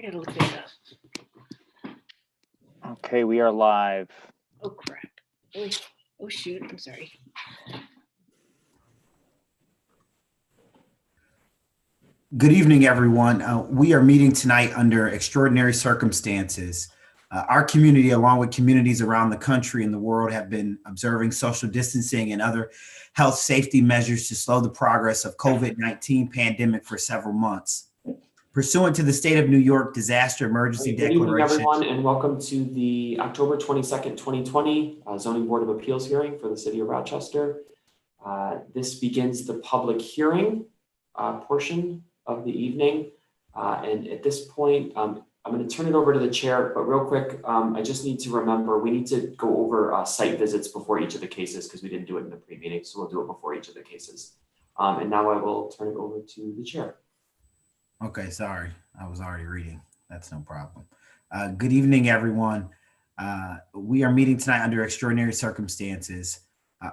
I gotta look this up. Okay, we are live. Oh crap. Oh shoot, I'm sorry. Good evening, everyone. We are meeting tonight under extraordinary circumstances. Our community, along with communities around the country and the world, have been observing social distancing and other health safety measures to slow the progress of COVID-19 pandemic for several months. Pursuant to the State of New York Disaster Emergency Good evening, Declaration. everyone, and welcome to the October 22nd, 2020 Zoning Board of Appeals hearing for the City of Rochester. This begins the public hearing portion of the evening. And at this point, I'm going to turn it over to the chair, but real quick, I just need to remember, we need to go over site visits before each of the cases because we didn't do it in the pre-meeting, so we'll do it before each of the cases. And now I will turn it over to the chair. Okay, sorry. I was already reading. That's no problem. Good evening, everyone. We are meeting tonight under extraordinary circumstances.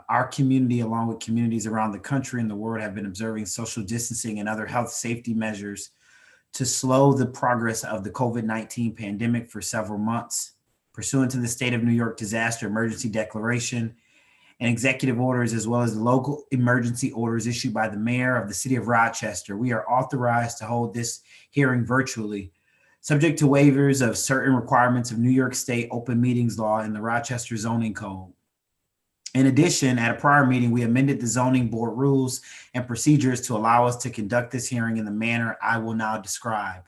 Our community, along with communities around the country and the world, have been observing social distancing and other health safety measures to slow the progress of the COVID-19 pandemic for several months. Pursuant to the State of New York Disaster Emergency Declaration and executive orders, as well as the local emergency orders issued by the mayor of the city of Rochester, we are authorized to hold this hearing virtually, subject to waivers of certain requirements of New York State open meetings law and the Rochester zoning code. In addition, at a prior meeting, we amended the zoning board rules and procedures to allow us to conduct this hearing in the manner I will now describe.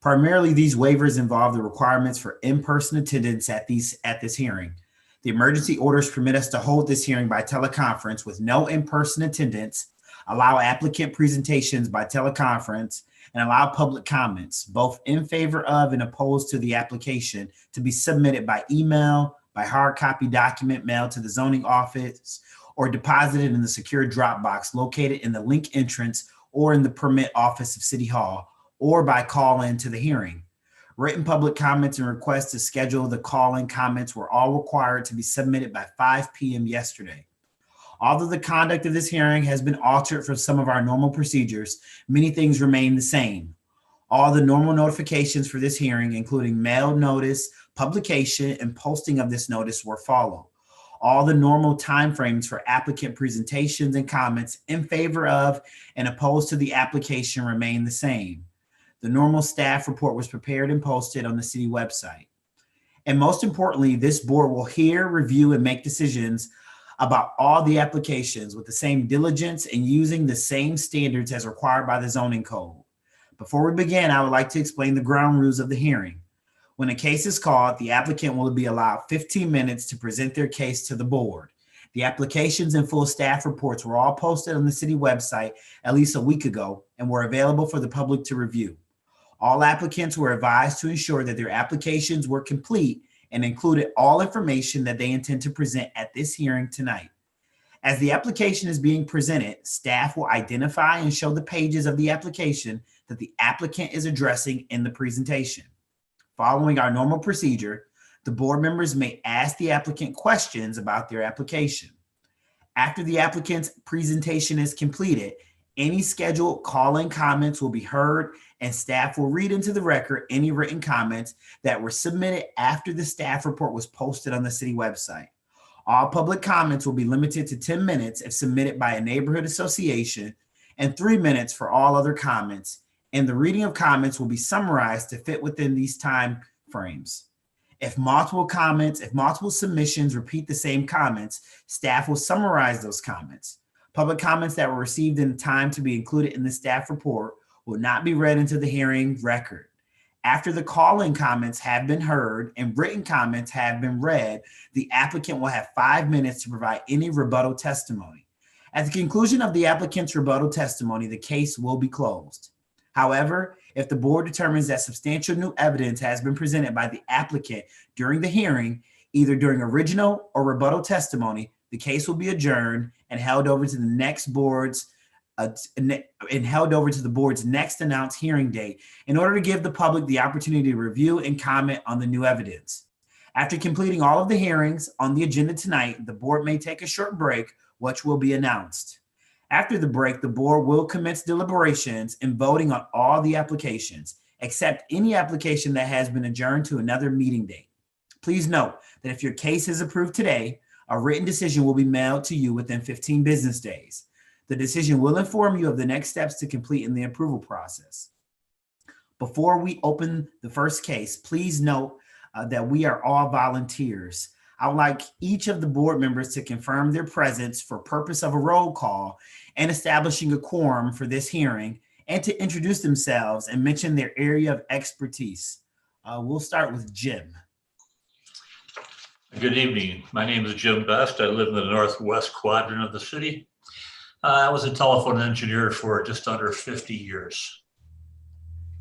Primarily, these waivers involve the requirements for in-person attendance at this hearing. The emergency orders permit us to hold this hearing by teleconference with no in-person attendance, allow applicant presentations by teleconference, and allow public comments, both in favor of and opposed to the application, to be submitted by email, by hard copy document mailed to the zoning office, or deposited in the secure drop box located in the link entrance or in the permit office of City Hall, or by call-in to the hearing. Written public comments and requests to schedule the call-in comments were all required to be submitted by 5 p.m. yesterday. Although the conduct of this hearing has been altered from some of our normal procedures, many things remain the same. All the normal notifications for this hearing, including mail notice, publication, and posting of this notice, were followed. All the normal timeframes for applicant presentations and comments in favor of and opposed to the application remain the same. The normal staff report was prepared and posted on the city website. And most importantly, this board will hear, review, and make decisions about all the applications with the same diligence and using the same standards as required by the zoning code. Before we begin, I would like to explain the ground rules of the hearing. When a case is called, the applicant will be allowed 15 minutes to present their case to the board. The applications and full staff reports were all posted on the city website at least a week ago and were available for the public to review. All applicants were advised to ensure that their applications were complete and included all information that they intend to present at this hearing tonight. As the application is being presented, staff will identify and show the pages of the application that the applicant is addressing in the presentation. Following our normal procedure, the board members may ask the applicant questions about their application. After the applicant's presentation is completed, any scheduled call-in comments will be heard and staff will read into the record any written comments that were submitted after the staff report was posted on the city website. All public comments will be limited to 10 minutes if submitted by a neighborhood association and 3 minutes for all other comments. And the reading of comments will be summarized to fit within these time frames. If multiple submissions repeat the same comments, staff will summarize those comments. Public comments that were received in time to be included in the staff report will not be read into the hearing record. After the call-in comments have been heard and written comments have been read, the applicant will have 5 minutes to provide any rebuttal testimony. At the conclusion of the applicant's rebuttal testimony, the case will be closed. However, if the board determines that substantial new evidence has been presented by the applicant during the hearing, either during original or rebuttal testimony, the case will be adjourned and held over to the board's next announced hearing date in order to give the public the opportunity to review and comment on the new evidence. After completing all of the hearings on the agenda tonight, the board may take a short break, which will be announced. After the break, the board will commence deliberations and voting on all the applications. accept any application that has been adjourned to another meeting date. Please note that if your case is approved today, a written decision will be mailed to you within 15 business days. The decision will inform you of the next steps to complete in the approval process. Before we open the first case, please note that we are all volunteers. I would like each of the board members to confirm their presence for purpose of a roll call and establishing a quorum for this hearing, and to introduce themselves and mention their area of expertise. We'll start with Jim. Good evening. My name is Jim Best. I live in the northwest quadrant of the city. I was a telephone engineer for just under 50 years.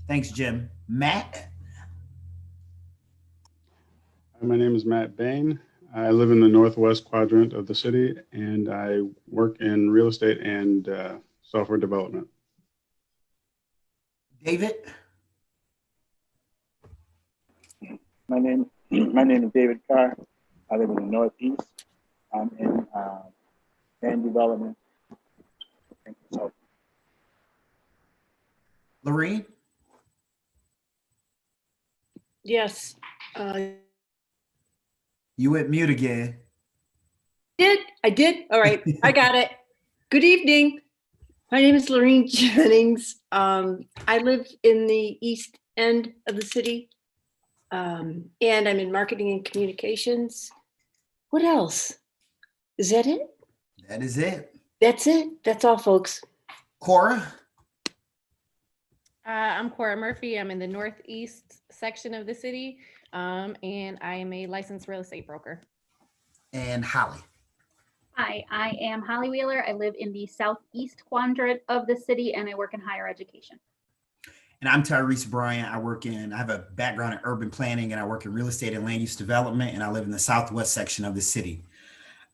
Thanks, Jim. Matt? My name is Matt Bain. I live in the northwest quadrant of the city, and I work in real estate and software development. David? My name is David Carr. I live in the Northeast. I'm in land development. Thank you. So, Lorene? Yes. You went mute again. I did. All right. I got it. Good evening. My name is Lorene Jennings. I live in the east end of the city. And I'm in marketing and communications. What else? Is that it? That is it. That's it. That's all, folks. Cora? I'm Cora Murphy. I'm in the northeast section of the city, and I am a licensed real estate broker. And Holly? Hi, I am Holly Wheeler. I live in the southeast quadrant of the city and I work in higher education. And I'm Tyrese Bryant. I have a background in urban planning, and I work in real estate and land use development, and I live in the southwest section of the city.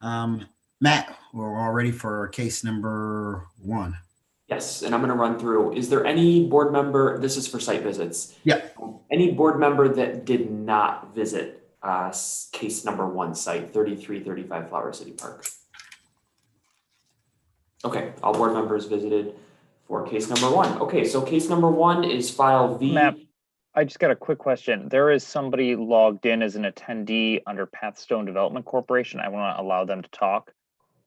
Matt, we're all ready for case number 1. Yes, and I'm going to run through. Is there any board member, this is for site visits. Yeah. Any board member that did not visit case number 1 site, 3335 Flower City Park? Okay, all board members visited for case number 1. Okay, so case number 1 is file V. Matt, I just got a quick question. There is somebody logged in as an attendee under Pathstone Development Corporation. I want to allow them to talk,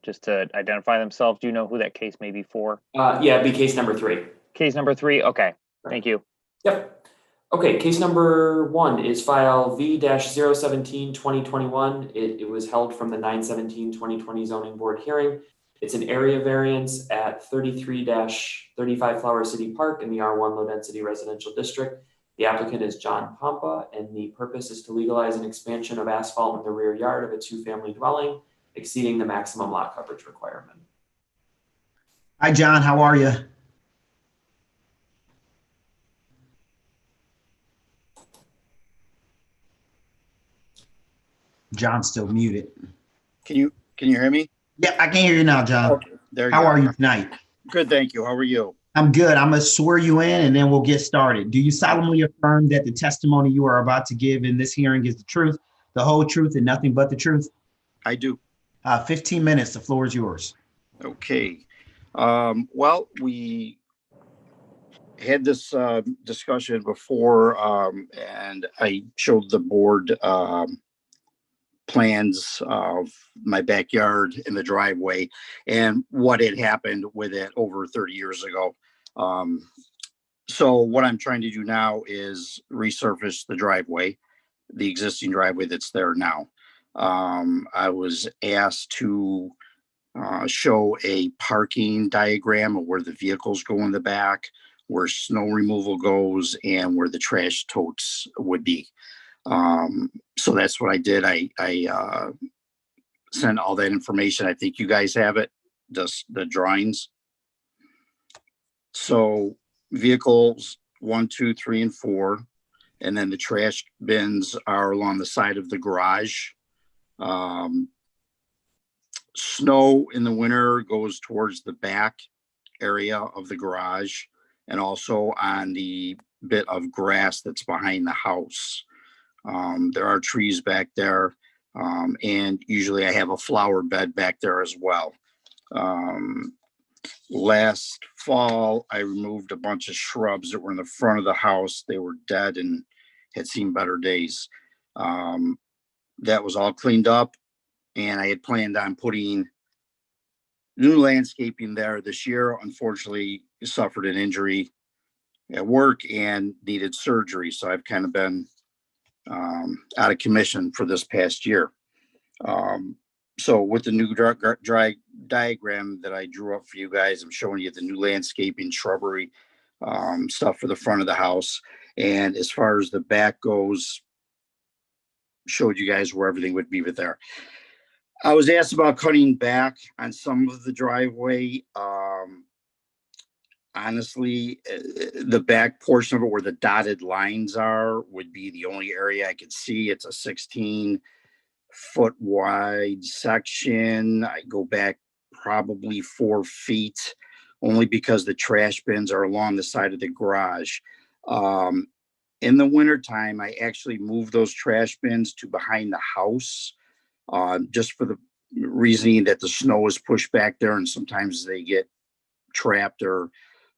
just to identify themselves. Do you know who that case may be for? Yeah, it'd be case number 3. Case number 3? Okay, thank you. Yep. Okay, case number 1 is file V-017-2021. It was held from the 9/17/2020 zoning board hearing. It's an area variance at 33-35 Flower City Park in the R1 low density residential district. The applicant is John Pompa, and the purpose is to legalize an expansion of asphalt in the rear yard of a 2-family dwelling, exceeding the maximum lot coverage requirement. Hi, John. How are you? John's still muted. Can you hear me? Yeah, I can hear you now, John. Okay, there you How go. are you tonight? Good, thank you. How are you? I'm good. I'm going to swear you in, and then we'll get started. Do you solemnly affirm that the testimony you are about to give in this hearing is the truth, the whole truth, and nothing but the truth? I do. 15 minutes. The floor is yours. Okay. Well, we had this discussion before, and I showed the board plans of my backyard in the driveway and what had happened with it over 30 years ago. So what I'm trying to do now is resurface the driveway, the existing driveway that's there now. I was asked to show a parking diagram of where the vehicles go in the back, where snow removal goes, and where the trash totes would be. So that's what I did. I sent all that information. I think you guys have it, just the drawings. So vehicles 1, 2, 3, and 4, and then the trash bins are along the side of the garage. Snow in the winter goes towards the back area of the garage and also on the bit of grass that's behind the house. There are trees back there, and usually I have a flower bed back there as well. Last fall, I removed a bunch of shrubs that were in the front of the house. They were dead and had seen better days. That was all cleaned up, and I had planned on putting new landscaping there this year. Unfortunately, suffered an injury at work and needed surgery. So I've kind of been out of commission for this past year. So with the new dry diagram that I drew up for you guys, I'm showing you the new landscaping, shrubbery, stuff for the front of the house. And as far as the back goes, showed you guys where everything would be with there. I was asked about cutting back on some of the driveway. Honestly, the back portion of it where the dotted lines are would be the only area I could see. It's a 16-foot wide section. I go back probably 4 feet, only because the trash bins are along the side of the garage. In the wintertime, I actually move those trash bins to behind the house, just for the reasoning that the snow is pushed back there and sometimes they get trapped or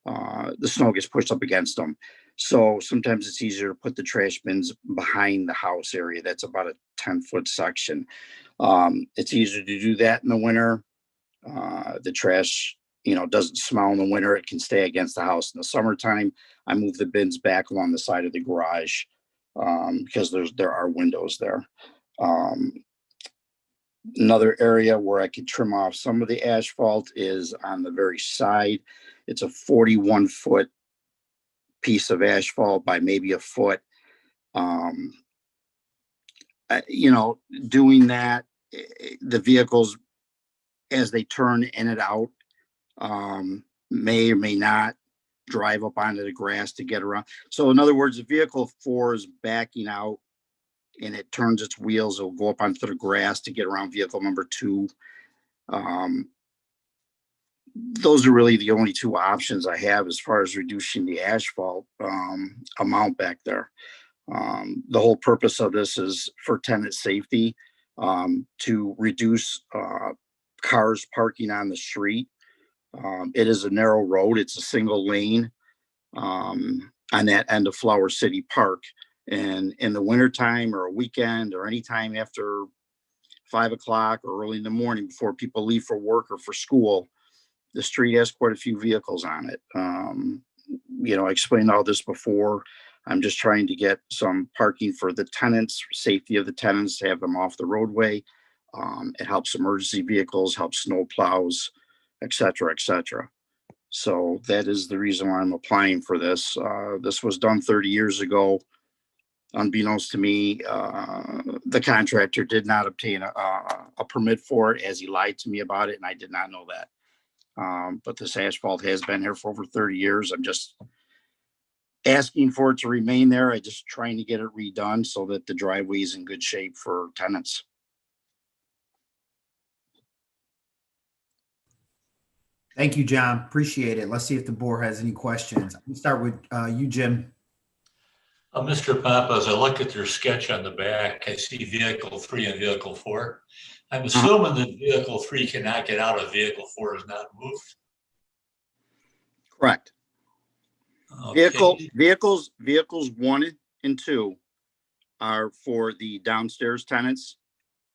the snow gets pushed up against them. So sometimes it's easier to put the trash bins behind the house area. That's about a 10-foot section. It's easier to do that in the winter. The trash, doesn't smell in the winter. It can stay against the house. In the summertime, I move the bins back along the side of the garage because there are windows there. Another area where I could trim off some of the asphalt is on the very side. It's a 41-foot piece of asphalt by maybe a foot. Doing that, the vehicles, as they turn in and out, may or may not drive up onto the grass to get around. So in other words, if vehicle 4 is backing out and it turns its wheels, it'll go up onto the grass to get around vehicle number 2. Those are really the only 2 options I have as far as reducing the asphalt amount back there. The whole purpose of this is for tenant safety, to reduce cars parking on the street. It is a narrow road. It's a single lane on that end of Flower City Park. And in the wintertime or a weekend or anytime after 5 o'clock or early in the morning before people leave for work or for school, the street has quite a few vehicles on it. I explained all this before. I'm just trying to get some parking for the tenants, safety of the tenants, to have them off the roadway. It helps emergency vehicles, helps snow plows, et cetera, et cetera. So that is the reason why I'm applying for this. This was done 30 years ago. Unbeknownst to me, the contractor did not obtain a permit for it, as he lied to me about it, and I did not know that. But this asphalt has been here for over 30 years. I'm just asking for it to remain there. I'm just trying to get it redone so that the driveway is in good shape for tenants. Thank you, John. Appreciate it. Let's see if the board has any questions. Let's start with you, Jim. Mr. Papa, as I look at your sketch on the back, I see vehicle 3 and vehicle 4. I'm assuming that vehicle 3 cannot get out if vehicle 4 is not moved. Correct. Okay. Vehicles 1 and 2 are for the downstairs tenants.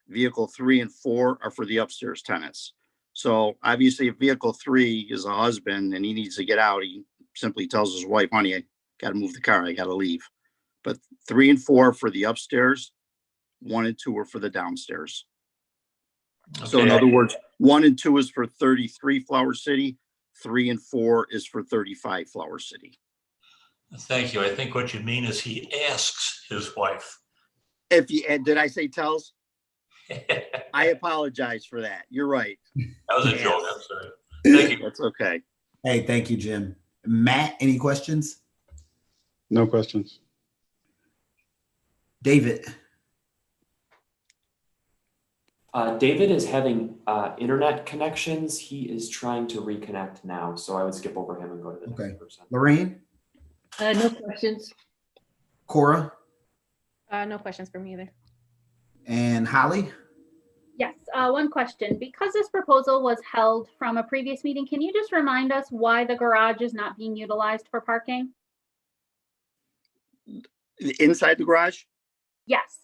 Vehicle 3 and 4 are for the upstairs tenants. So obviously, if vehicle 3 is a husband and he needs to get out, he simply tells his wife, "Honey, I got to move the car. I got to leave." But 3 and 4 are for the upstairs. 1 and 2 are for the downstairs. Okay. So in other words, 1 and 2 is for 33 Flower City. 3 and 4 is for 35 Flower City. Thank you. I think what you mean is he asks his wife. Did I say tells? I apologize for that. You're right. That was a joke. I'm sorry. Thank you. That's okay. Hey, thank you, Jim. Matt, any questions? No questions. David. David is having internet connections. He is trying to reconnect now, so I would skip over him and go to the next person. Lorraine? No questions. Cora? No questions for me either. And Holly? Yes, one question. Because this proposal was held from a previous meeting, can you just remind us why the garage is not being utilized for parking? Inside the garage, Yes.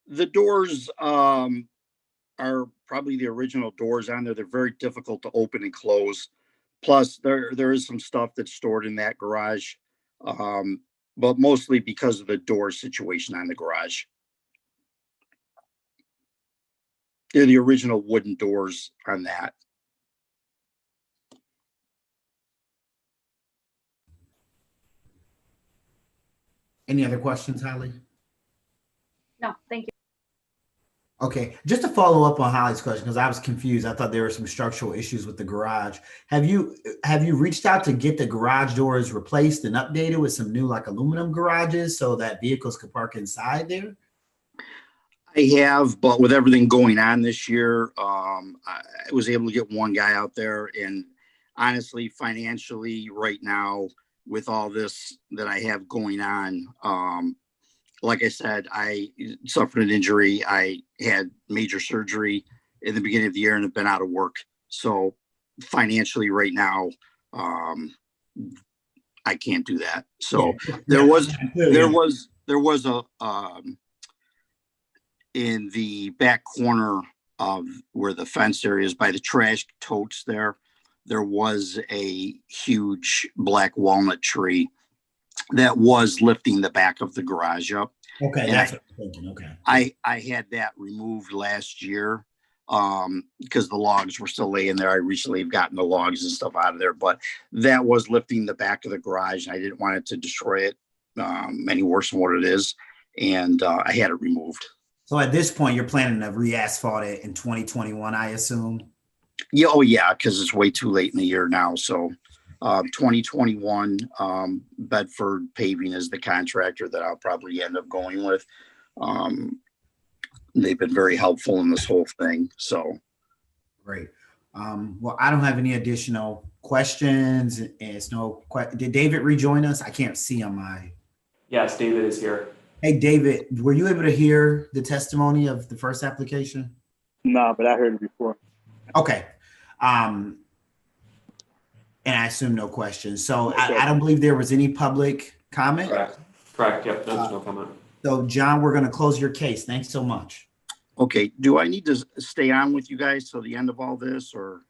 the doors are probably the original doors on there. They're very difficult to open and close. Plus, there is some stuff that's stored in that garage, but mostly because of the door situation on the garage. They're the original wooden doors on that. Any other questions, Holly? No, thank you. Okay, just to follow up on Holly's question, because I was confused. I thought there were some structural issues with the garage. Have you reached out to get the garage doors replaced and updated with some new like aluminum garages so that vehicles could park inside there? I have, but with everything going on this year, I was able to get one guy out there, and honestly, financially right now with all this that I have going on, like I said, I suffered an injury. I had major surgery in the beginning of the year and have been out of work. So financially right now, I can't do that. So there was a, in the back corner of where the fence area is by the trash totes there was a huge black walnut tree that was lifting the back of the garage up. Okay, And that's what I'm thinking. Okay. I had that removed last year because the logs were still laying there. I recently have gotten the logs and stuff out of there, but that was lifting the back of the garage, and I didn't want it to destroy it any worse than what it is. And I had it removed. So at this point, you're planning to re-asphalt it in 2021, I assume? Yeah, oh yeah, because it's way too late in the year now. So 2021, Bedford Paving is the contractor that I'll probably end up going with. They've been very helpful in this whole thing. So Great. Well, I don't have any additional questions. Did David rejoin us? I can't see on my. Yes, David is here. Hey, David, were you able to hear the testimony of the first application? No, but I heard it before. Okay. And I assume no questions. So I don't believe there was any public comment. Correct. Yep. There's no comment. So John, we're going to close your case. Thanks so much. okay, do I need to stay on with you guys till the end of all this, or?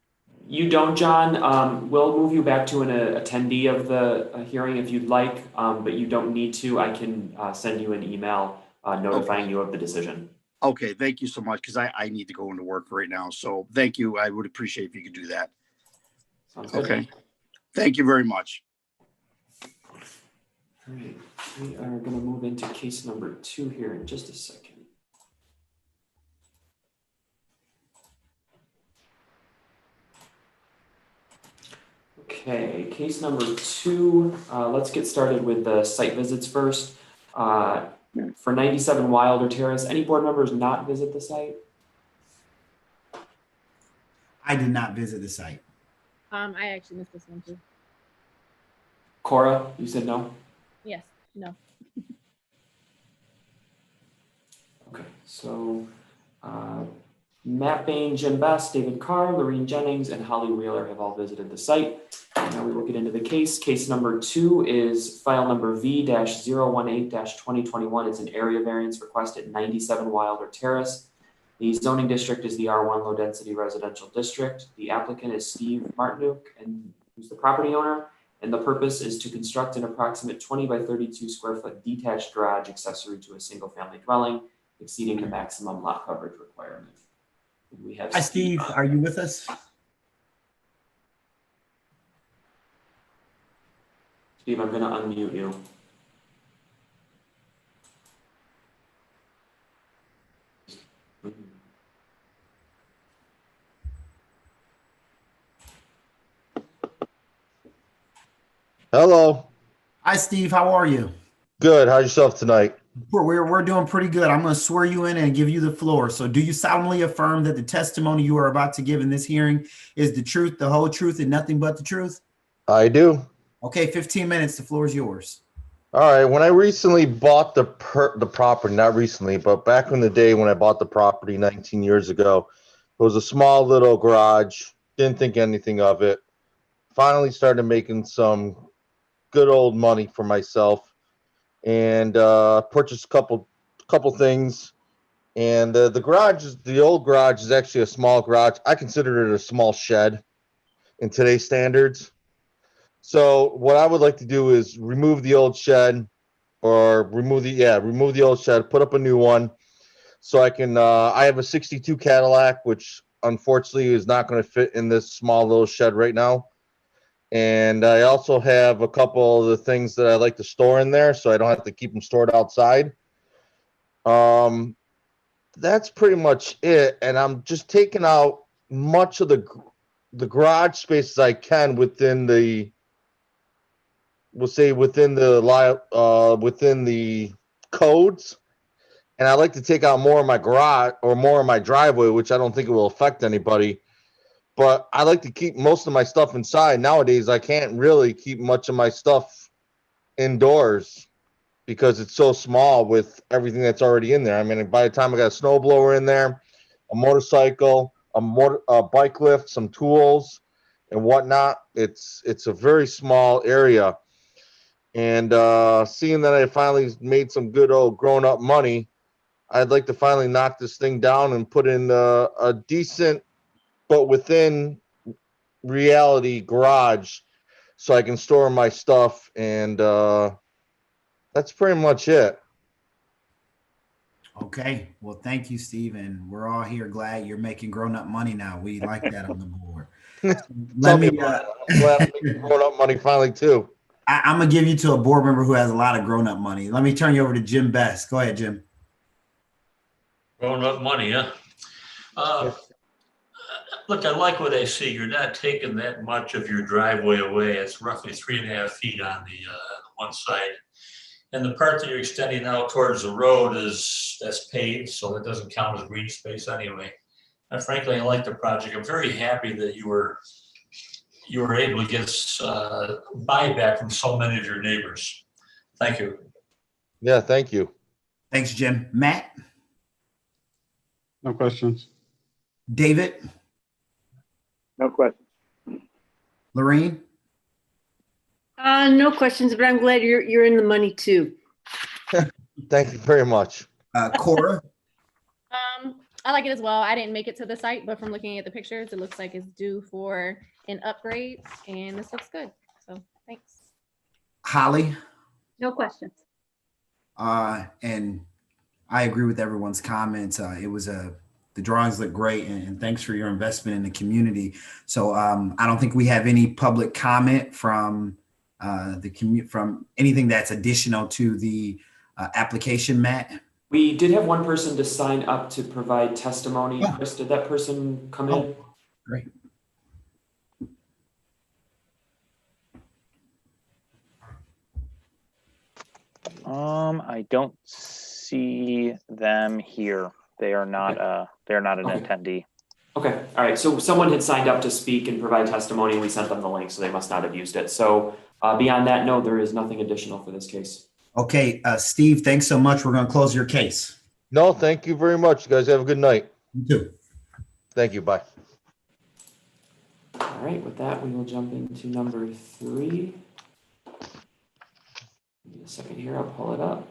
You don't, John. We'll move you back to an attendee of the hearing if you'd like, but you don't need to. I can send you an email notifying you of the decision. Okay, thank you so much, because I need to go into work right now. So thank you. I would appreciate if you could do that. Sounds good. Okay, thank you very much. All right, we are going to move into case number 2 here in just a second. Okay, case number 2. Let's get started with the site visits first. For 97 Wilder Terrace, any board members not visit the site? I did not visit the site. I actually missed this one too. Cora, you said no? Yes, no. Okay, so Matt Bain, Jim Best, David Carr, Lorene Jennings, and Holly Wheeler have all visited the site. Now we will get into the case. Case number 2 is file number V-018-2021. It's an area variance request at 97 Wilder Terrace. The zoning district is the R1 low density residential district. The applicant is Steve Martinuk, and who's the property owner. And the purpose is to construct an approximate 20 by 32 square foot detached garage accessory to a single family dwelling, exceeding the maximum lot coverage requirement. We have Hi, Steve. Are you with us? Steve, I'm going to unmute you. Hello. Hi, Steve. How are you? Good. How's yourself tonight? We're doing pretty good. I'm going to swear you in and give you the floor. So do you solemnly affirm that the testimony you are about to give in this hearing is the truth, the whole truth, and nothing but the truth? I do. Okay, 15 minutes. The floor is yours. All right. When I recently bought the property, not recently, but back in the day when I bought the property 19 years ago, it was a small little garage. Didn't think anything of it. Finally started making some good old money for myself, and purchased a couple things. And the old garage is actually a small garage. I consider it a small shed in today's standards. So what I would like to do is remove the old shed, or remove the old shed, put up a new one, so I can. I have a '62 Cadillac, which unfortunately is not going to fit in this small little shed right now. And I also have a couple of the things that I like to store in there, so I don't have to keep them stored outside. That's pretty much it. And I'm just taking out much of the garage space as I can within the, we'll say within the codes. And I like to take out more of my garage or more of my driveway, which I don't think it will affect anybody. But I like to keep most of my stuff inside. Nowadays, I can't really keep much of my stuff indoors because it's so small with everything that's already in there. I mean, by the time I got a snowblower in there, a motorcycle, a bike lift, some tools, and whatnot, it's a very small area. And seeing that I finally made some good old grown-up money, I'd like to finally knock this thing down and put in a decent, but within reality garage, so I can store my stuff. And that's pretty much it. Okay. Well, thank you, Steve. And we're all here glad you're making grown-up money now. We like that on the board. Let me I'm glad I'm making grown-up money finally too. I'm going to give you to a board member who has a lot of grown-up money. Let me turn you over to Jim Best. Go ahead, Jim. Grown up money, huh? Look, I like what I see. You're not taking that much of your driveway away. It's roughly 3.5 feet on the one side. And the part that you're extending out towards the road that's paved, so it doesn't count as green space anyway. And frankly, I like the project. I'm very happy that you were able to get buyback from so many of your neighbors. Thank you. Yeah, thank you. Thanks, Jim. Matt? No questions. David? No question. Lorene? No questions, but I'm glad you're in the money too. Thank you very much. Cora? I like it as well. I didn't make it to the site, but from looking at the pictures, it looks like it's due for an upgrade, and this looks good. So thanks. Holly? No questions. And I agree with everyone's comments. The drawings look great, and thanks for your investment in the community. So I don't think we have any public comment from from anything that's additional to the application, Matt. We did have one person to sign up to provide testimony. Oh. Chris, did that person come in? Great. I don't see them here. They are not an attendee. Okay, all right. So someone had signed up to speak and provide testimony. We sent them the link, so they must not have used it. So beyond that, no, there is nothing additional for this case. Okay, Steve, thanks so much. We're going to close your case. No, thank you very much. You guys have a good night. You too. Thank you. Bye. All right, with that, we will jump into number 3. Give me a second here, I'll pull it up.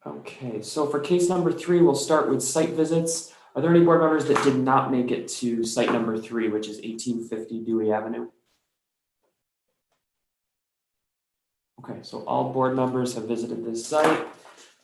Okay, so for case number 3, we'll start with site visits. Are there any board members that did not make it to site number 3, which is 1850 Dewey Avenue? Okay, so all board members have visited this site.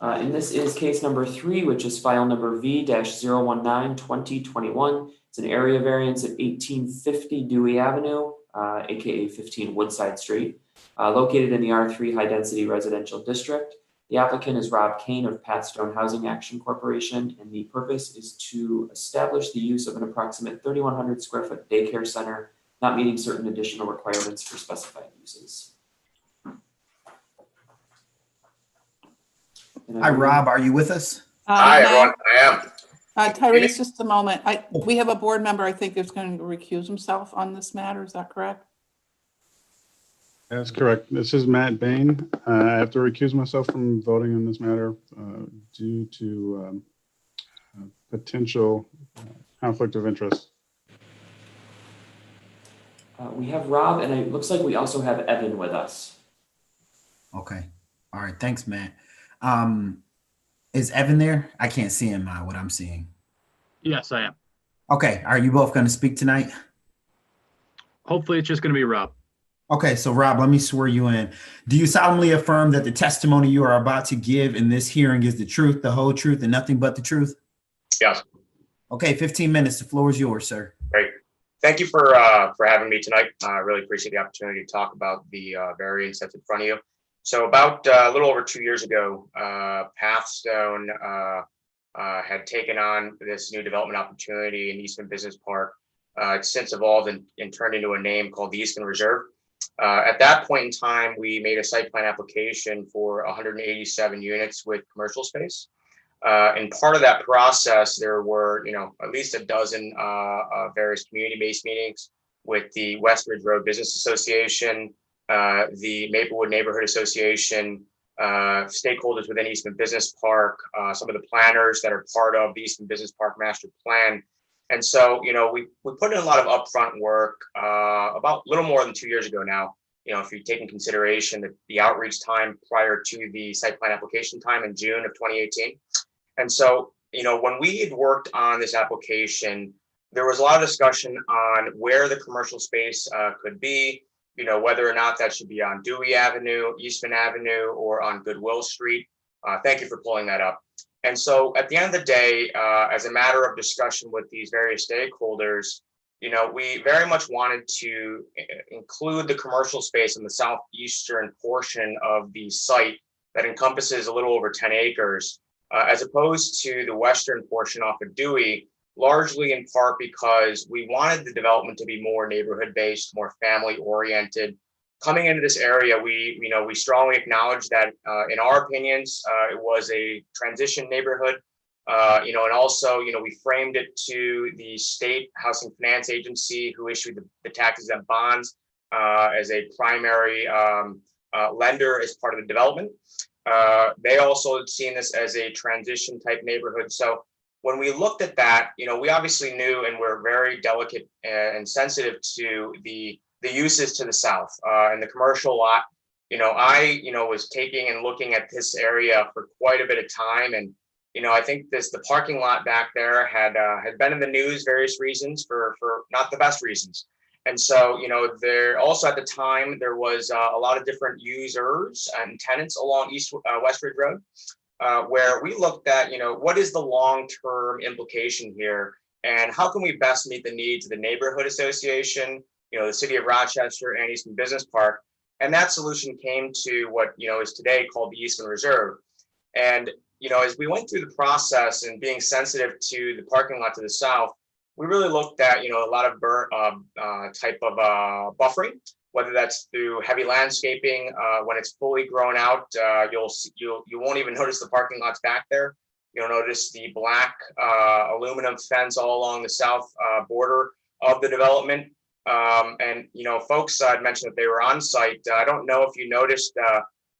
And this is case number 3, which is file number V-019-2021. It's an area variance at 1850 Dewey Avenue, aka 15 Woodside Street, located in the R3 High Density Residential District. The applicant is Rob Kane of Pathstone Housing Action Corporation, and the purpose is to establish the use of an approximate 3,100 square foot daycare center, not meeting certain additional requirements for specified uses. Hi, Rob. Are you with us? Hi, everyone. I am. Tyrese, just a moment. We have a board member, I think, that's going to recuse himself on this matter. Is that correct? That's correct. This is Matt Bain. I have to recuse myself from voting on this matter due to potential conflict of interest. We have Rob, and it looks like we also have Evan with us. Okay. All right. Thanks, Matt. Is Evan there? I can't see him, what I'm seeing. Yes, I am. Okay. Are you both going to speak tonight? Hopefully it's just going to be Rob. Okay. So Rob, let me swear you in. Do you solemnly affirm that the testimony you are about to give in this hearing is the truth, the whole truth, and nothing but the truth? Yes. Okay. 15 minutes. The floor is yours, sir. Great. Thank you for having me tonight. I really appreciate the opportunity to talk about the variance that's in front of you. So about a little over 2 years ago, Pathstone had taken on this new development opportunity in Eastman Business Park. It's since evolved and turned into a name called the Eastman Reserve. At that point in time, we made a site plan application for 187 units with commercial space. And part of that process, there were, at least a dozen various community-based meetings with the West Ridge Road Business Association, the Maplewood Neighborhood Association, stakeholders within Eastman Business Park, some of the planners that are part of the Eastman Business Park Master Plan. And so, we put in a lot of upfront work about a little more than 2 years ago now. If you take in consideration the outreach time prior to the site plan application time in June of 2018. And so, when we had worked on this application, there was a lot of discussion on where the commercial space could be, whether or not that should be on Dewey Avenue, Eastman Avenue, or on Goodwill Street. Thank you for pulling that up. And so at the end of the day, as a matter of discussion with these various stakeholders, we very much wanted to include the commercial space in the southeastern portion of the site that encompasses a little over 10 acres, as opposed to the western portion off of Dewey, largely in part because we wanted the development to be more neighborhood-based, more family-oriented. Coming into this area, we strongly acknowledge that, in our opinions, it was a transition neighborhood. And also, we framed it to the state housing finance agency who issued the tax-exempt bonds as a primary lender as part of the development. They also had seen this as a transition type neighborhood. So when we looked at that, we obviously knew and we're very delicate and sensitive to the uses to the south and the commercial lot. I was taking and looking at this area for quite a bit of time, and I think the parking lot back there had been in the news various reasons for not the best reasons. And so, there also at the time, there was a lot of different users and tenants along West Ridge Road, where we looked at, what is the long-term implication here and how can we best meet the needs of the neighborhood association, the city of Rochester and Eastman Business Park. And that solution came to what, is today called the Eastman Reserve. And, as we went through the process and being sensitive to the parking lot to the south, we really looked at, a lot of type of buffering, whether that's through heavy landscaping. When it's fully grown out, you won't even notice the parking lots back there. You'll notice the black aluminum fence all along the south border of the development. And folks had mentioned that they were on site. I don't know if you noticed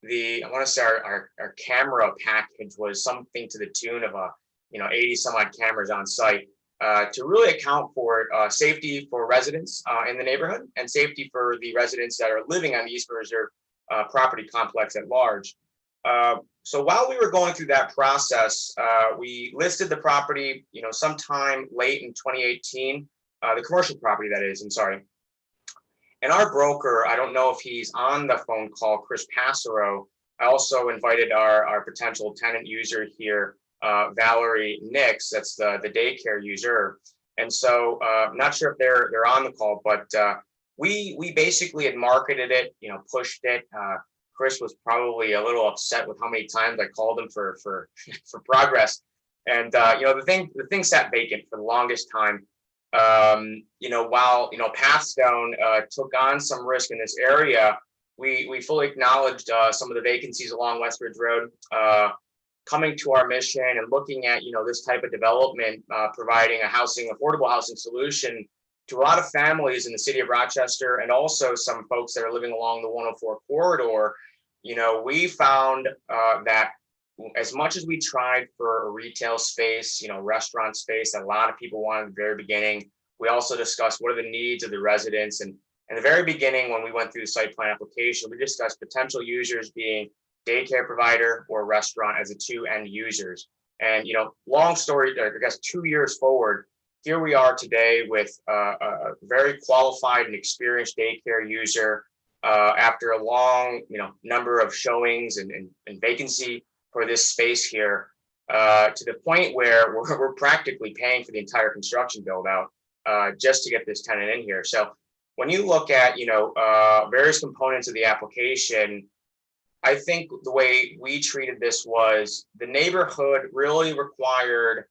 I want to say our camera package was something to the tune of 80 some odd cameras on site. To really account for safety for residents in the neighborhood and safety for the residents that are living on the Eastman Reserve property complex at large. So while we were going through that process, we listed the property, sometime late in 2018, the commercial property that is, I'm sorry. And our broker, I don't know if he's on the phone call, Chris Passero. I also invited our potential tenant user here, Valerie Nix, that's the daycare user. And so I'm not sure if they're on the call, but we basically had marketed it, pushed it. Chris was probably a little upset with how many times I called him for progress. And the thing sat vacant for the longest time. While Pathstone took on some risk in this area, we fully acknowledged some of the vacancies along West Ridge Road. coming to our mission and looking at, this type of development, providing a affordable housing solution to a lot of families in the city of Rochester, and also some folks that are living along the 104 corridor. We found that as much as we tried for a retail space, restaurant space that a lot of people wanted at the very beginning, we also discussed what are the needs of the residents. And in the very beginning, when we went through the site plan application, we discussed potential users being daycare provider or restaurant as the two end users. And, long story, I guess 2 years forward, here we are today with a very qualified and experienced daycare user after a long, number of showings and vacancy for this space here, to the point where we're practically paying for the entire construction build out just to get this tenant in here. So when you look at, various components of the application, I think the way we treated this was the neighborhood really required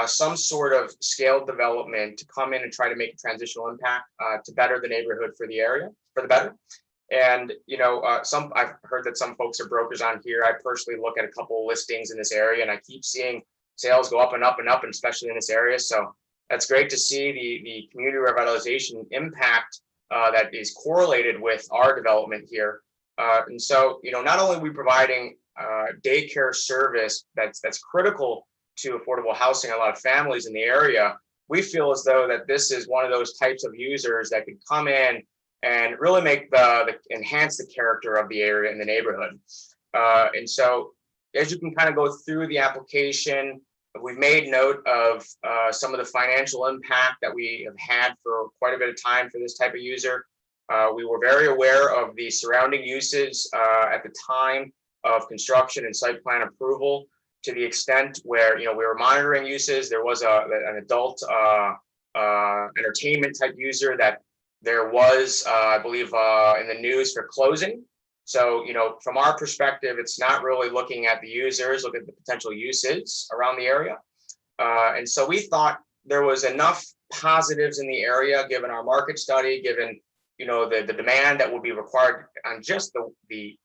some sort of scaled development to come in and try to make a transitional impact to better the neighborhood for the area, for the better. And, I've heard that some folks are brokers on here. I personally look at a couple of listings in this area, and I keep seeing sales go up and up and up, and especially in this area. So that's great to see the community revitalization impact that is correlated with our development here. And so, not only are we providing daycare service that's critical to affordable housing, a lot of families in the area, we feel as though that this is one of those types of users that could come in and really make enhance the character of the area and the neighborhood. And so as you can kind of go through the application, we've made note of some of the financial impact that we have had for quite a bit of time for this type of user. We were very aware of the surrounding uses at the time of construction and site plan approval, to the extent where, we were monitoring uses. There was an adult entertainment type user that there was, I believe, in the news for closing. So, from our perspective, it's not really looking at the users, look at the potential uses around the area. And so we thought there was enough positives in the area, given our market study, given, the demand that will be required on just the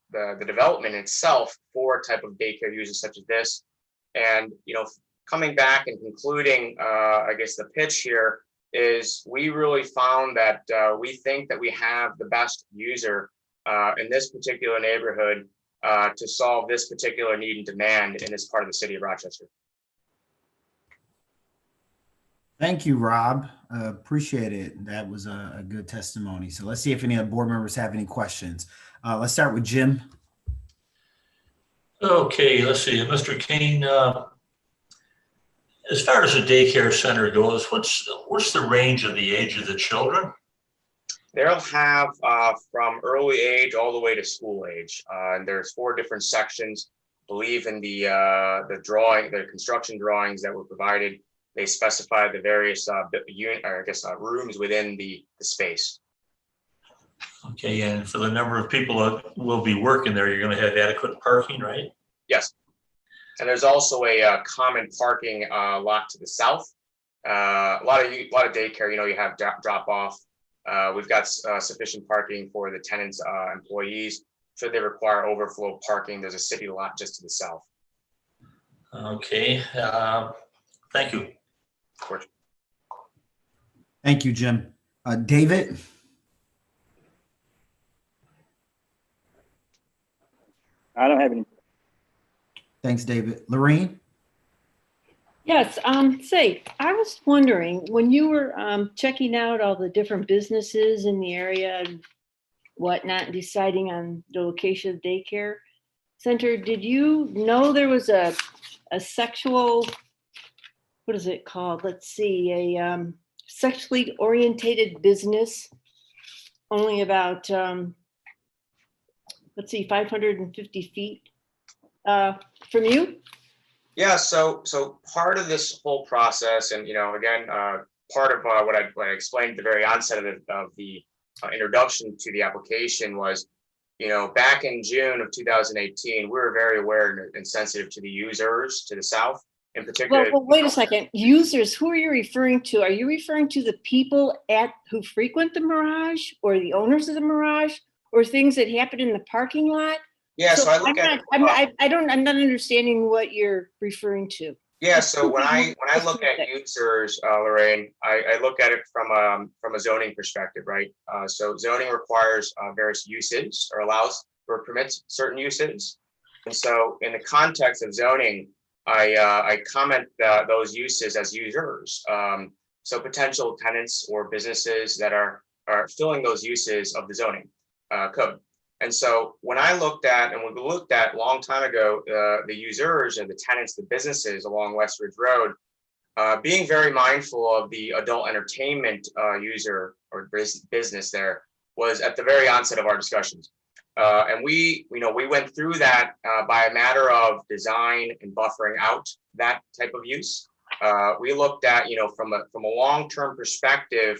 development itself for a type of daycare users such as this. And, coming back and concluding, I guess the pitch here is we really found that we think that we have the best user in this particular neighborhood to solve this particular need and demand in this part of the city of Rochester. Thank you, Rob. Appreciate it. That was a good testimony. So let's see if any of the board members have any questions. Let's start with Jim. Okay, let's see, Mr. Kane, as far as the daycare center goes, what's the range of the age of the children? They'll have from early age all the way to school age. And there's 4 different sections. I believe in the construction drawings that were provided, they specify the various rooms within the space. Okay, and for the number of people that will be working there, you're going to have adequate parking, right? Yes. And there's also a common parking lot to the south. A lot of daycare, you have drop off. We've got sufficient parking for the tenants' employees. Should they require overflow parking, there's a city lot just to the south. Okay, thank you. Of course. Thank you, Jim. David? I don't have any. Thanks, David. Lorraine? Yes, say, I was wondering, when you were checking out all the different businesses in the area and whatnot, and deciding on the location of daycare center, did you know there was a sexual, what is it called? Let's see, a sexually orientated business only about, let's see, 550 feet from you? Yeah, so part of this whole process, and again, part of what I explained at the very onset of the introduction to the application was, back in June of 2018, we were very aware and sensitive to the users to the south, in particular. Well, wait a second. Users, who are you referring to? Are you referring to the people who frequent the Mirage, or the owners of the Mirage, or things that happen in the parking lot? Yeah, so I look at, I'm not understanding what you're referring to. yeah, so when I look at users, Lorraine, I look at it from a zoning perspective, right? So zoning requires various uses or allows or permits certain uses. And so in the context of zoning, I comment those uses as users. So potential tenants or businesses that are filling those uses of the zoning code. And so when I looked at, and when we looked at a long time ago, the users and the tenants, the businesses along West Ridge Road, being very mindful of the adult entertainment user or business there was at the very onset of our discussions. And we went through that by a matter of design and buffering out that type of use. We looked at, from a long-term perspective,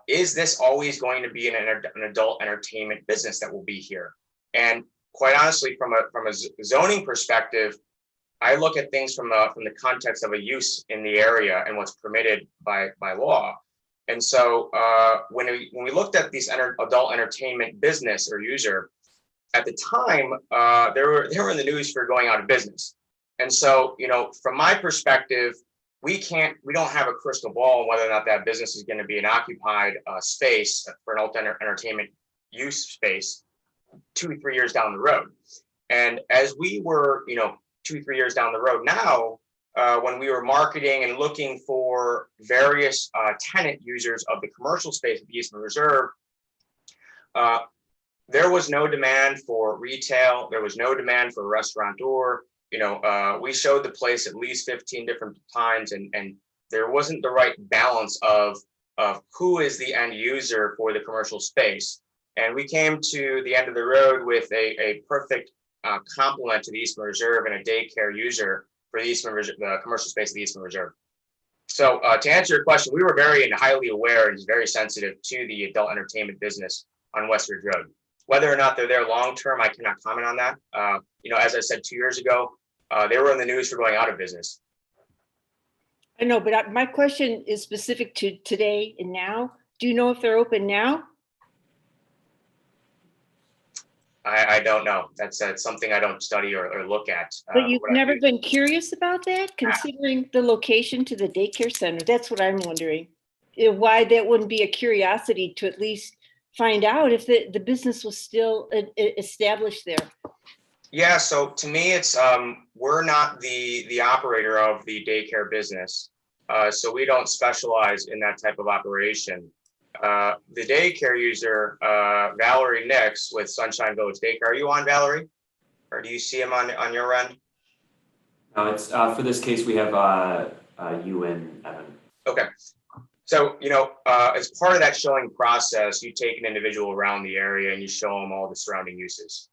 is this always going to be an adult entertainment business that will be here? And quite honestly, from a zoning perspective, I look at things from the context of a use in the area and what's permitted by law. And so when we looked at these adult entertainment business or user, at the time, they were in the news for going out of business. And so, from my perspective, we don't have a crystal ball on whether or not that business is going to be an occupied space for an adult entertainment use space 2-3 years down the road. And as we were, 2-3 years down the road now, when we were marketing and looking for various tenant users of the commercial space at the Eastman Reserve, there was no demand for retail. There was no demand for a restaurateur. We showed the place at least 15 different times, and there wasn't the right balance of who is the end user for the commercial space. And we came to the end of the road with a perfect complement to the Eastman Reserve and a daycare user for the commercial space of the Eastman Reserve. So to answer your question, we were very and highly aware and very sensitive to the adult entertainment business on West Ridge Road. Whether or not they're there long term, I cannot comment on that. As I said 2 years ago, they were in the news for going out of business. I know, but my question is specific to today and now. Do you know if they're open now? I don't know. That's something I don't study or look at. But you've never been curious about that, considering the location to the daycare center? That's what I'm wondering. Why that wouldn't be a curiosity to at least find out if the business was still established there. Yeah, so to me, it's we're not the operator of the daycare business, so we don't specialize in that type of operation. The daycare user, Valerie Nix with Sunshine Village Daycare. Are you on, Valerie? Or do you see him on your end? No, it's for this case we have you and Evan. Okay. So, as part of that showing process, you take an individual around the area and you show them all the surrounding uses.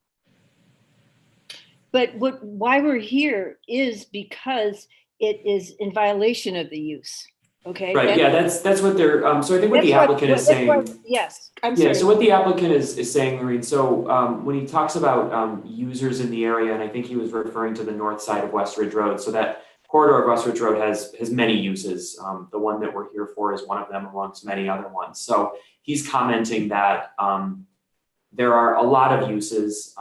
But why we're here is because it is in violation of the use. Okay. Right. That's what they're. So I think what the applicant is saying. Yes. I'm sorry. Yeah. So what the applicant is saying, Lorraine. So when he talks about users in the area, and I think he was referring to the north side of West Ridge Road. So that corridor of West Ridge Road has many uses. The one that we're here for is one of them amongst many other ones. So he's commenting that there are a lot of uses.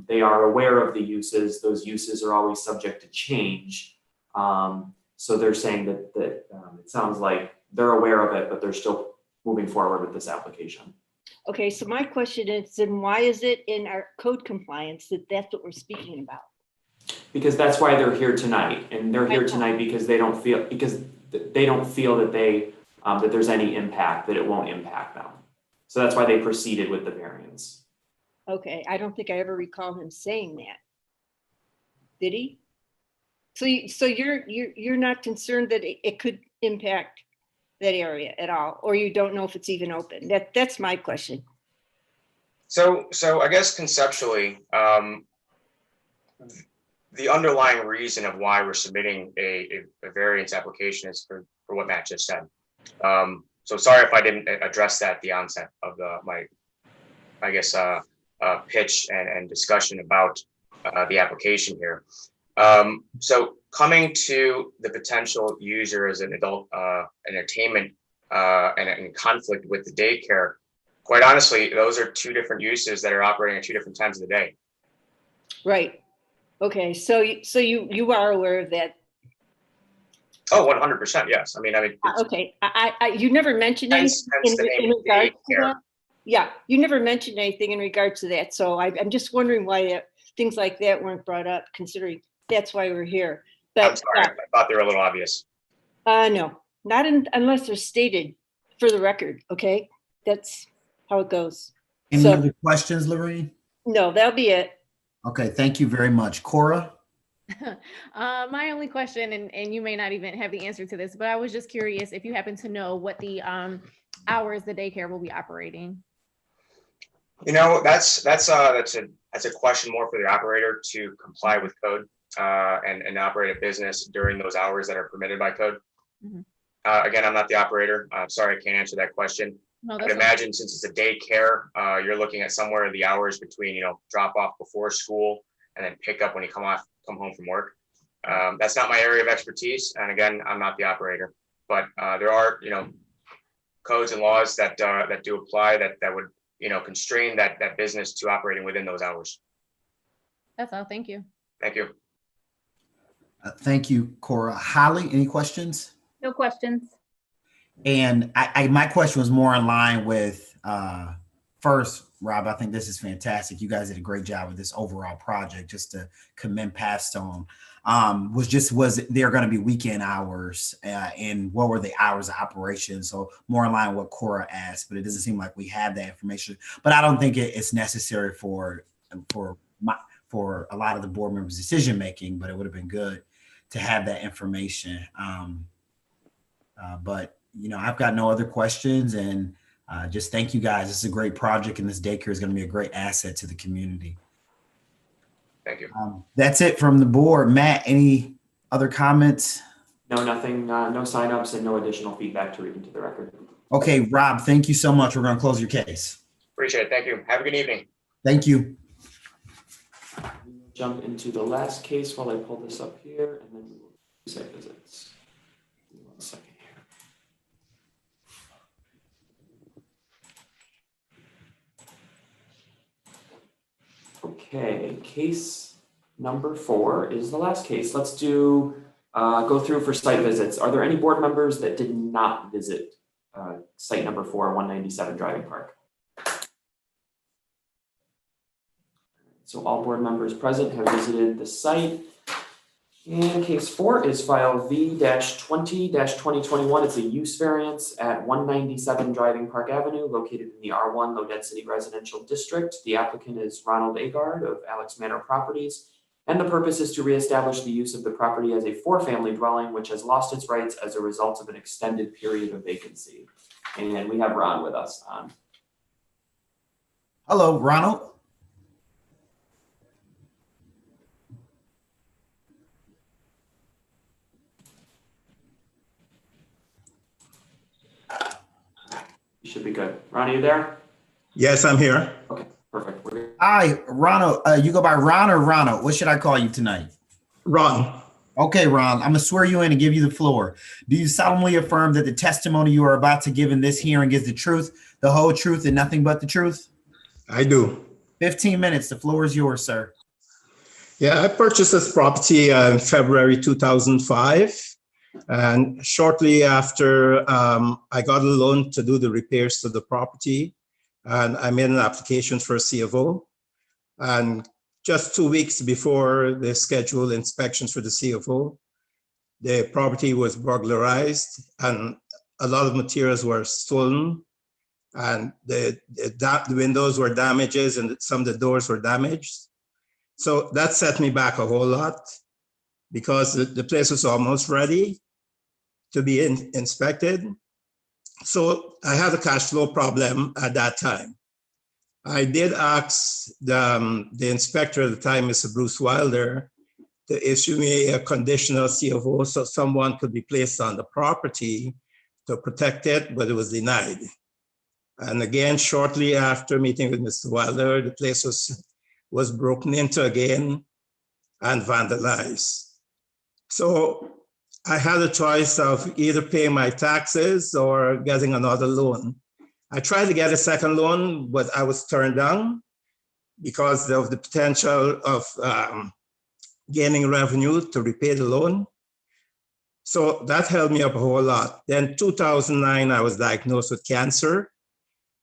They are aware of the uses. Those uses are always subject to change. So they're saying that it sounds like they're aware of it, but they're still moving forward with this application. Okay, so my question is, then why is it in our code compliance that that's what we're speaking about? Because that's why they're here tonight, and they're here tonight because they don't feel that they that there's any impact, that it won't impact them. So that's why they proceeded with the variance. Okay, I don't think I ever recall him saying that. Did he? So you're not concerned that it could impact that area at all, or you don't know if it's even open? That's my question. So I guess conceptually, the underlying reason of why we're submitting a variance application is for what Matt just said. So sorry if I didn't address that at the onset of my pitch and discussion about the application here. So coming to the potential user as an adult entertainment and in conflict with the daycare, quite honestly, those are two different uses that are operating at two different times of the day. Right. Okay, so you are aware of that. Oh, 100%, yes. I mean, it's Okay, you never mentioned anything hence the name in regards to daycare. that? Yeah, you never mentioned anything in regard to that, so I'm just wondering why things like that weren't brought up, considering that's why we're here. I'm But, sorry, I thought they were a little obvious. no, not unless they're stated for the record, okay? That's how it goes. Any So, other questions, Lorraine? no, that'll be it. Okay, thank you very much. Cora? My only question, and you may not even have the answer to this, but I was just curious if you happen to know what the hours the daycare will be operating. You know, that's a question more for the operator to comply with code and operate a business during those hours that are permitted by code. Mhm. Again, I'm not the operator. I'm sorry, I can't answer that question. No, I'd that's imagine since it's a daycare, you're looking at somewhere in the hours between, drop off before school and then pick up when you come home from work. That's not my area of expertise. And again, I'm not the operator, but there are, codes and laws that do apply that would, constrain that business to operating within those hours. That's all. Thank you. Thank you. Thank you, Cora. Holly, any questions? No questions. And my question was more in line with first, Rob, I think this is fantastic. You guys did a great job with this overall project. Just to commend Pathstone. Was there going to be weekend hours and what were the hours of operation? So more in line with what Cora asked, but it doesn't seem like we have that information. But I don't think it's necessary for a lot of the board members' decision making. But it would have been good to have that information. But I've got no other questions, and just thank you guys. This is a great project, and this daycare is going to be a great asset to the community. Thank you. That's it from the board. Matt, any other comments? No, nothing, no signups and no additional feedback to read into the record. Okay, Rob, thank you so much. We're going to close your case. Appreciate it. Thank you. Have a good evening. Thank you. Jump into the last case while I pull this up here, and then we will do site visits. Give me 1 second here. Okay, case number 4 is the last case. Let's do go through for site visits. Are there any board members that did not visit site number 4, 197 Driving Park? So all board members present have visited the site. And case 4 is file V-20-2021. It's a use variance at 197 Driving Park Avenue, located in the R1 Low Density Residential District. The applicant is Ronald Agard of Alex Manor Properties. And the purpose is to reestablish the use of the property as a 4-family dwelling, which has lost its rights as a result of an extended period of vacancy. And we have Ron with us. Hello, Ronald. You should be good. Ron, are you there? Yes, I'm here. Okay, perfect. Hi, Ronald. You go by Ron or Ronald? What should I call you tonight? Ron. Okay, Ron, I'm going to swear you in and give you the floor. Do you solemnly affirm that the testimony you are about to give in this hearing is the truth, the whole truth, and nothing but the truth? I do. 15 minutes. The floor is yours, sir. Yeah, I purchased this property in February 2005. And shortly after, I got a loan to do the repairs to the property. And I made an application for a CFO. And just 2 weeks before the scheduled inspections for the CFO, the property was burglarized and a lot of materials were stolen. And the windows were damaged and some of the doors were damaged. So that set me back a whole lot because the place was almost ready to be inspected. So I had a cash flow problem at that time. I did ask the inspector at the time, Mr. Bruce Wilder, to issue me a conditional CFO so someone could be placed on the property to protect it, but it was denied. And again, shortly after meeting with Mr. Wilder, the place was broken into again and vandalized. So I had a choice of either paying my taxes or getting another loan. I tried to get a second loan, but I was turned down because of the potential of gaining revenue to repay the loan. So that helped me up a whole lot. Then 2009, I was diagnosed with cancer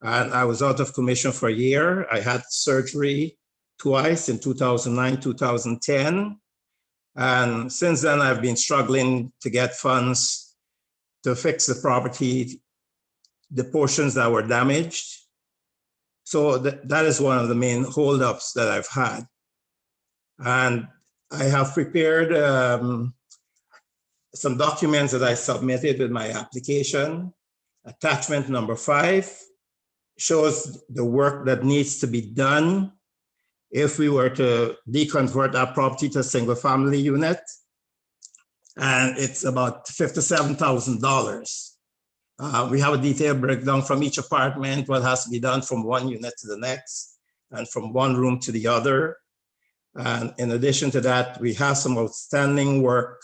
and I was out of commission for a year. I had surgery twice in 2009, 2010. And since then, I've been struggling to get funds to fix the property, the portions that were damaged. So that is one of the main holdups that I've had. And I have prepared some documents that I submitted with my application. Attachment number 5 shows the work that needs to be done if we were to deconvert our property to a single family unit. And it's about $57,000. We have a detailed breakdown from each apartment, what has to be done from one unit to the next and from one room to the other. And in addition to that, we have some outstanding work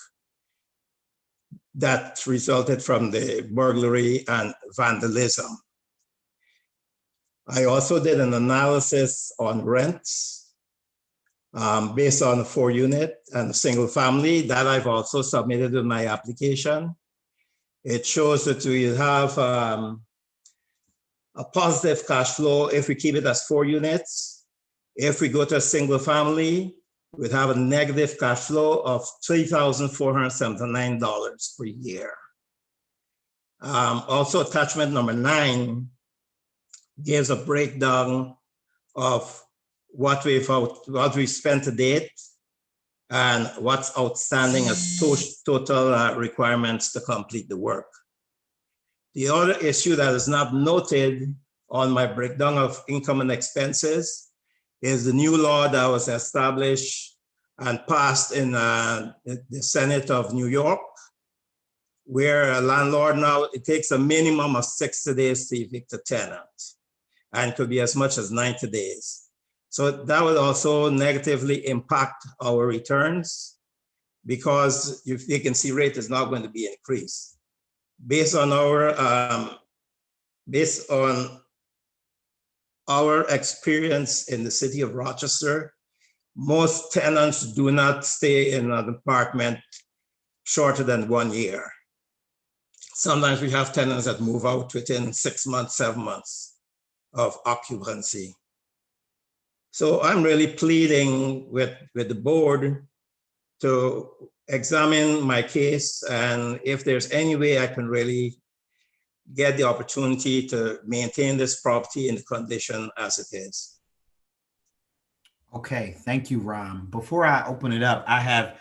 that resulted from the burglary and vandalism. I also did an analysis on rents based on a 4-unit and a single family that I've also submitted in my application. It shows that we have a positive cash flow if we keep it as 4 units. If we go to a single family, we'd have a negative cash flow of $3,479 per year. Also, attachment number 9 gives a breakdown of what we've spent to date and what's outstanding as total requirements to complete the work. The other issue that is not noted on my breakdown of income and expenses is the new law that was established and passed in the Senate of New York, where a landlord now, it takes a minimum of 60 days to evict a tenant, and it could be as much as 90 days. So that would also negatively impact our returns because your vacancy rate is not going to be increased. Based on our experience in the city of Rochester, most tenants do not stay in an apartment shorter than 1 year. Sometimes we have tenants that move out within 6 months, 7 months of occupancy. So I'm really pleading with the board to examine my case, and if there's any way I can really get the opportunity to maintain this property in the condition as it is. Okay, thank you, Ram. Before I open it up, I have,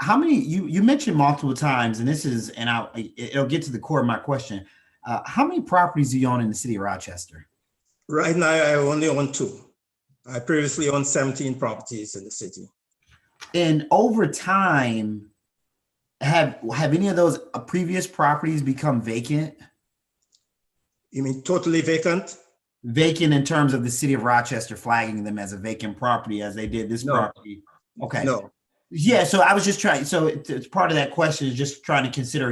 how many, you mentioned multiple times, and this is, and it'll get to the core of my question. How many properties do you own in the city of Rochester? Right now, I only own 2. I previously owned 17 properties in the city. And over time, have any of those previous properties become vacant? You mean totally vacant? Vacant in terms of the city of Rochester flagging them as a vacant property as they did this property? Okay. No. Yeah, so I was just trying, so it's part of that question is just trying to consider,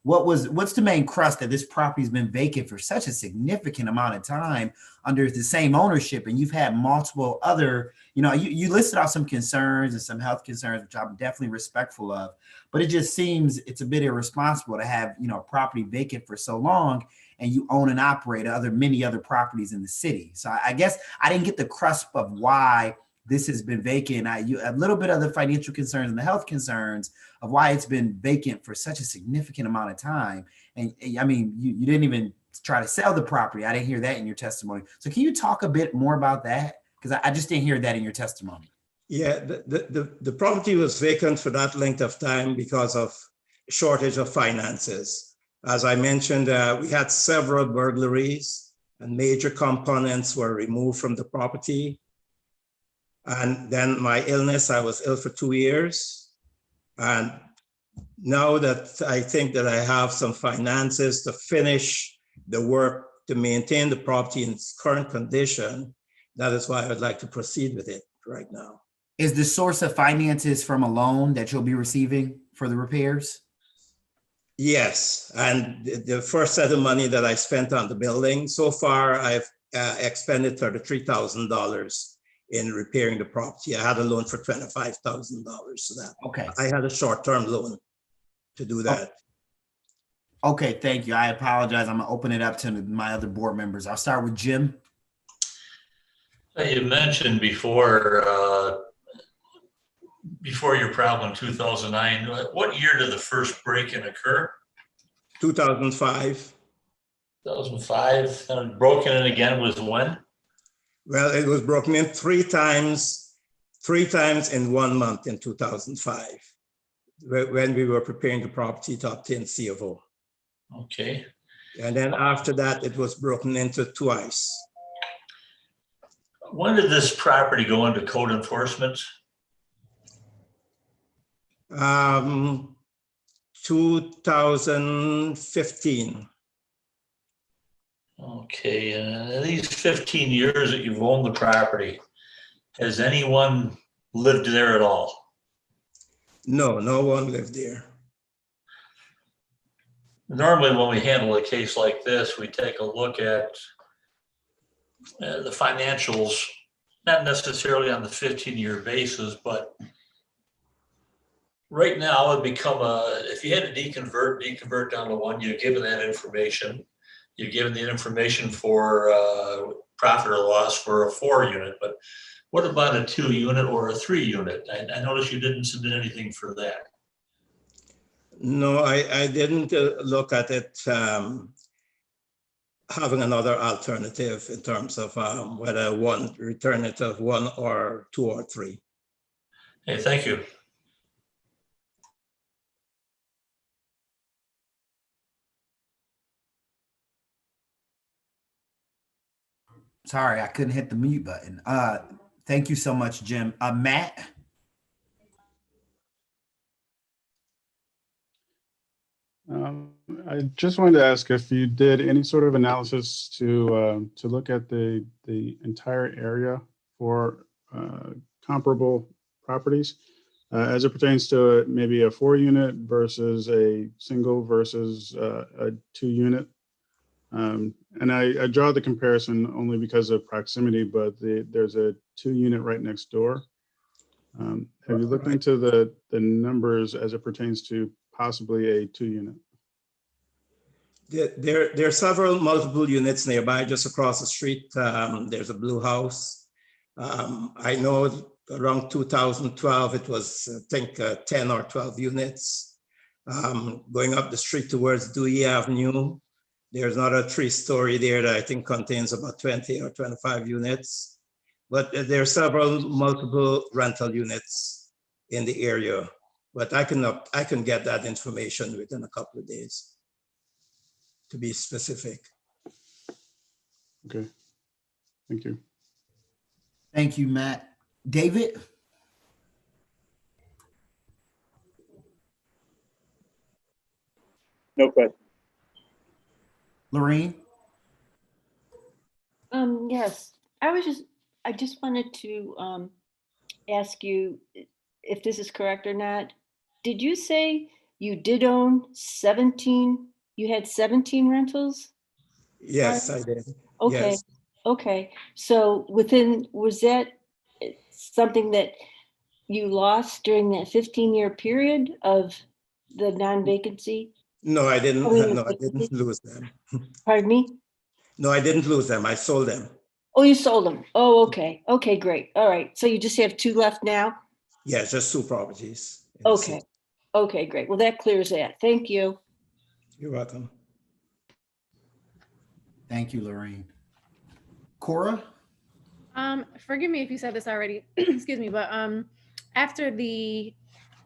what's the main crust that this property's been vacant for such a significant amount of time under the same ownership, and you've had multiple other, you listed out some concerns and some health concerns, which I'm definitely respectful of, but it just seems it's a bit irresponsible to have, a property vacant for so long and you own and operate many other properties in the city. So I guess I didn't get the crust of why this has been vacant. A little bit of the financial concerns and the health concerns of why it's been vacant for such a significant amount of time. And I mean, you didn't even try to sell the property. I didn't hear that in your testimony. So can you talk a bit more about that? Because I just didn't hear that in your testimony. Yeah, the property was vacant for that length of time because of shortage of finances. As I mentioned, we had several burglaries and major components were removed from the property. And then my illness, I was ill for 2 years. And now that I think that I have some finances to finish the work to maintain the property in its current condition, that is why I would like to proceed with it right now. Is the source of finances from a loan that you'll be receiving for the repairs? Yes, and the first set of money that I spent on the building, so far I've expended $33,000 in repairing the property. I had a loan for $25,000 so that. Okay. I had a short-term loan to do that. Okay, thank you. I apologize. I'm gonna open it up to my other board members. I'll start with Jim. You mentioned before your problem in 2009, what year did the first break-in occur? 2005. 2005, and broken in again was when? Well, it was broken in three times in 1 month in 2005, when we were preparing the property to obtain C of O. Okay. And then after that, it was broken into twice. When did this property go into code enforcement? 2015. Okay, these 15 years that you've owned the property, has anyone lived there at all? No, no one lived there. Normally, when we handle a case like this, we take a look at the financials, not necessarily on the 15-year basis, but right now it would become if you had to deconvert down to one, you're given that information. You're given the information for profit or loss for a 4-unit, but what about a 2-unit or a 3-unit? I noticed you didn't submit anything for that. No, I didn't look at it having another alternative in terms of whether one return it of 1 or 2 or 3. Hey, thank you. Sorry, I couldn't hit the mute button. Thank you so much, Jim. Matt? I just wanted to ask if you did any sort of analysis to look at the entire area for comparable properties as it pertains to maybe a 4-unit versus a single versus a 2-unit. And I draw the comparison only because of proximity, but there's a 2-unit right next door. Have you looked into the numbers as it pertains to possibly a 2-unit? There are several multiple units nearby, just across the street. There's a blue house. I know around 2012, it was, I think, 10 or 12 units. Going up the street towards Dewey Avenue, there's another 3-story there that I think contains about 20 or 25 units. But there are several multiple rental units in the area. But I can get that information within a couple of days, to be specific. Okay, thank you. Thank you, Matt. David? No question. Lorraine? Yes, I just wanted to ask you if this is correct or not. Did you say you did own 17? You had 17 rentals? Yes, I did. Okay. Yes. Okay. So was that something that you lost during that 15-year period of the non-vacancy? No, I didn't. No, I didn't lose them. Pardon me? No, I didn't lose them. I sold them. Oh, you sold them. Oh, okay. Okay, great. All right. So you just have 2 left now? Yeah, just 2 properties. in the Okay. city. Okay, great. Well, that clears that. Thank you. You're welcome. Thank you, Lorraine. Cora? Forgive me if you said this already, excuse me, but after the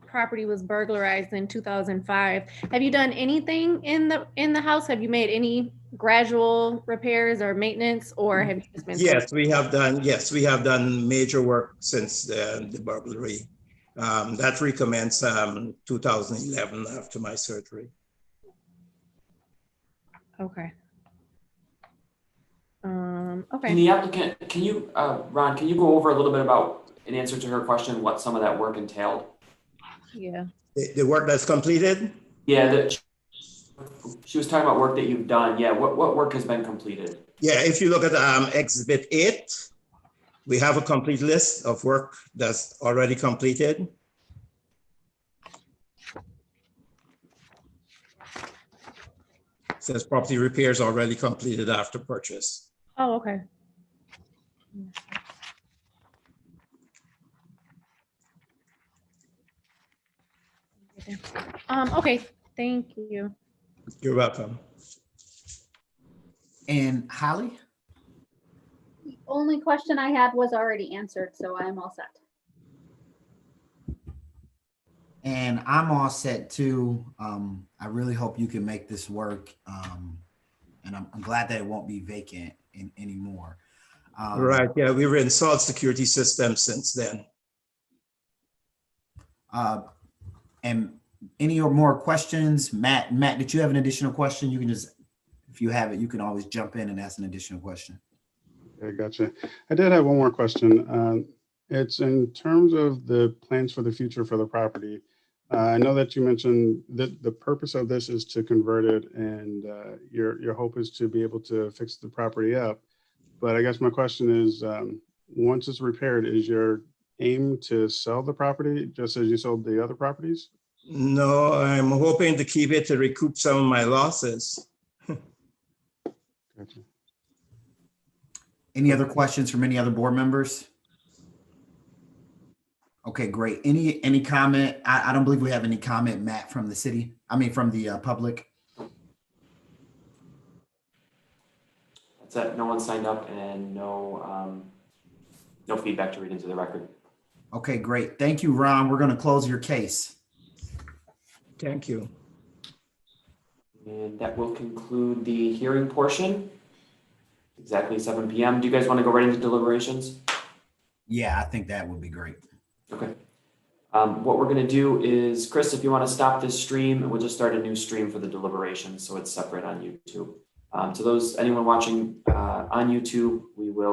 property was burglarized in 2005, have you done anything in the house? Have you made any gradual repairs or maintenance, or have you just been? Yes, we have done major work since the burglary. That recommenced 2011 after my surgery. Okay. Can the applicant, can you, Ron, can you go over a little bit about, in answer to her question, what some of that work entailed? Yeah. The work that's completed? Yeah, she was talking about work that you've done. Yeah, what work has been completed? Yeah, if you look at Exhibit 8, We have a complete list of work that's already completed. Says property repairs already completed after purchase. Oh, okay. Okay, thank you. You're welcome. And Holly? The only question I had was already answered, so I'm all set. And I'm all set too. I really hope you can make this work. And I'm glad that it won't be vacant anymore. Right, yeah, we were installed security systems since then. And any or more questions? Matt, did you have an additional question? You can just, if you have it, you can always jump in and ask an additional question. I gotcha. I did have one more question. It's in terms of the plans for the future for the property. I know that you mentioned that the purpose of this is to convert it, and your hope is to be able to fix the property up. But I guess my question is, once it's repaired, is your aim to sell the property just as you sold the other properties? No, I'm hoping to keep it to recoup some of my losses. Gotcha. Any other questions from any other board members? Okay, great. Any comment? I don't believe we have any comment, Matt, from the city. I mean, from the public. That's it. No one signed up and no feedback to read into the record. Okay, great. Thank you, Ron. We're going to close your case. Thank you. And that will conclude the hearing portion. Exactly 7 p.m. Do you guys want to go right into deliberations? Yeah, I think that would be great. Okay. What we're going to do is, Chris, if you want to stop this stream, and we'll just start a new stream for the deliberations so it's separate on YouTube. To anyone watching on YouTube, we will